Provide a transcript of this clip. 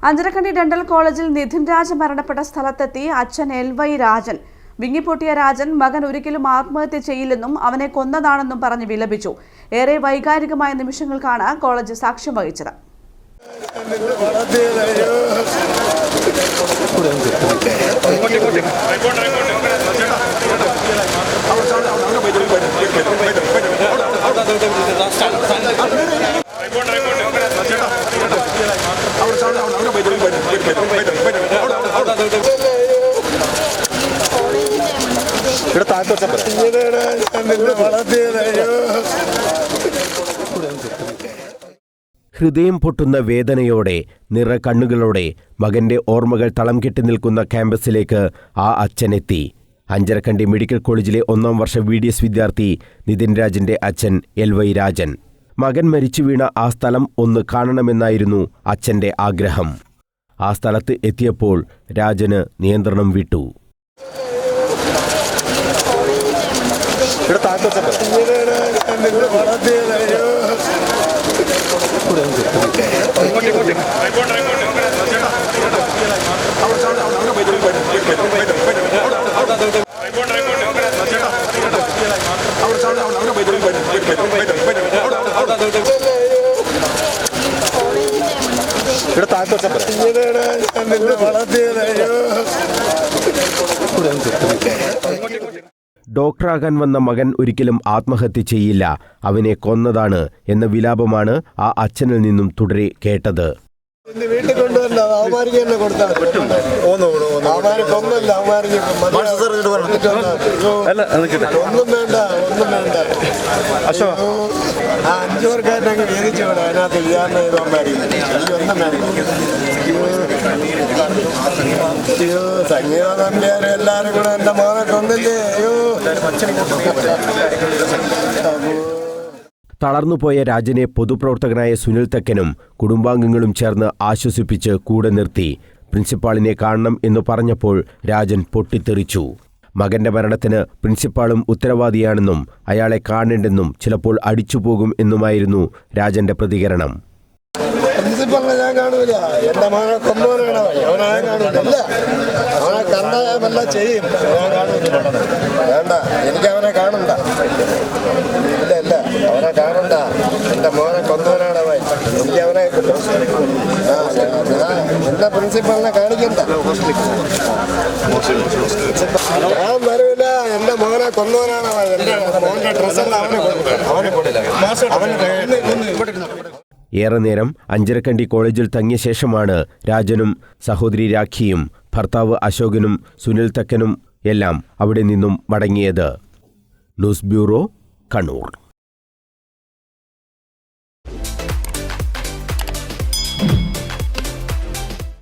Anjarakandy dental കോളേജിൽ നിതിൻ രാജ് മരണപ്പെട്ട സ്ഥലത്തെത്തി അച്ഛൻ LY രാജൻ. വിങ്ങിപ്പൊട്ടിയ രാജൻ മകൻ ഒരിക്കലും ആത്മഹത്യ ചെയ്യില്ലെന്നും അവനെ കൊന്നതാണെന്നും പറഞ്ഞ് വിലപിച്ചു. ഏറെ വൈകാരികമായ നിമിഷങ്ങൾക്കാണ് കോളേജ് സാക്ഷ്യം വഹിച്ചത്. ഹൃദയം പൊട്ടുന്ന വേദനയോടെ നിറകണ്ണുകളോടെ മകന്റെ ഓർമ്മകൾ തളം കെട്ടി നിൽക്കുന്ന ക്യാമ്പസിലേക്ക് ആ അച്ഛനെത്തി. അഞ്ചരക്കണ്ടി മെഡിക്കൽ കോളേജിലെ 1ാം വർഷ VDS വിദ്യാർത്ഥി നിതിൻ രാജിന്റെ അച്ഛൻ LY രാജൻ. മകൻ മരിച്ചു വീണ ആ സ്ഥലം ഒന്ന് കാണണമെന്നായിരുന്നു അച്ഛന്റെ ആഗ്രഹം. ആ സ്ഥലത്ത് എത്തിയപ്പോൾ രാജന് നിയന്ത്രണം വിട്ടു. ഡോക്ടറാകാൻ വന്ന മകൻ ഒരിക്കലും ആത്മഹത്യ ചെയ്യില്ല, അവനെ കൊന്നതാണ് എന്ന വിലാപമാണ് ആ അച്ഛനിൽ നിന്നും തുടരെ കേട്ടത്. വീട്ടിൽ കൊണ്ടുവരണ്ട, അവന്മാർക്ക് തന്നെ കൊടുത്താൽ ഒന്നും വേണ്ട. 5 പേർക്കായിട്ടങ്ങ് വേദിച്ചു വിടാം. അതിനകത്ത് വിചാരണ ചെയ്തോണ്ടായിരിക്കും. സംഗീത നമ്പ്യാരും എല്ലാരും കൂടെ എന്റെ മോനെ കൊന്നില്ലേ. തളർന്നുപോയ രാജനെ പൊതുപ്രവർത്തകനായ സുനിൽ തെക്കനും കുടുംബാംഗങ്ങളും ചേർന്ന് ആശ്വസിപ്പിച്ച് കൂടെ നിർത്തി. പ്രിൻസിപ്പാളിനെ കാണണം എന്ന് പറഞ്ഞപ്പോൾ രാജൻ പൊട്ടിത്തെറിച്ചു. മകന്റെ മരണത്തിന് പ്രിൻസിപ്പാളും ഉത്തരവാദിയാണെന്നും അയാളെ കാണേണ്ടെന്നും ചിലപ്പോൾ അടിച്ചുപോകും എന്നുമായിരുന്നു രാജന്റെ പ്രതികരണം. പ്രിൻസിപ്പളിനെ ഞാൻ കാണൂല, എന്റെ മോനെ കൊന്നവനാണ് അവനെ ഞാൻ കാണൂല. അവനെ കണ്ടാൽ ചെയ്യും, ഞാൻ കാണൂല. വേണ്ട, എനിക്ക് അവനെ കാണണ്ട. ഇല്ല, അവനെ കാണണ്ട. എന്റെ മോനെ കൊന്നവനാണ് അവൻ. എനിക്ക് അവനെ എന്റെ പ്രിൻസിപ്പളിനെ കാണിക്കണ്ട. ഞാൻ വരൂല, എന്റെ മോനെ കൊന്നവനാണ് അവൻ. എന്റെ മോന്റെ ഡ്രസ്സെല്ലാം അവനെ ഏറെ നേരം അഞ്ചരക്കണ്ടി കോളേജിൽ തങ്ങിയ ശേഷമാണ് രാജനും സഹോദരി രാഖിയും ഭർത്താവ് അശോകനും സുനിൽ തെക്കനും എല്ലാം അവിടെ നിന്നും മടങ്ങിയത്. News bureau, Kannur.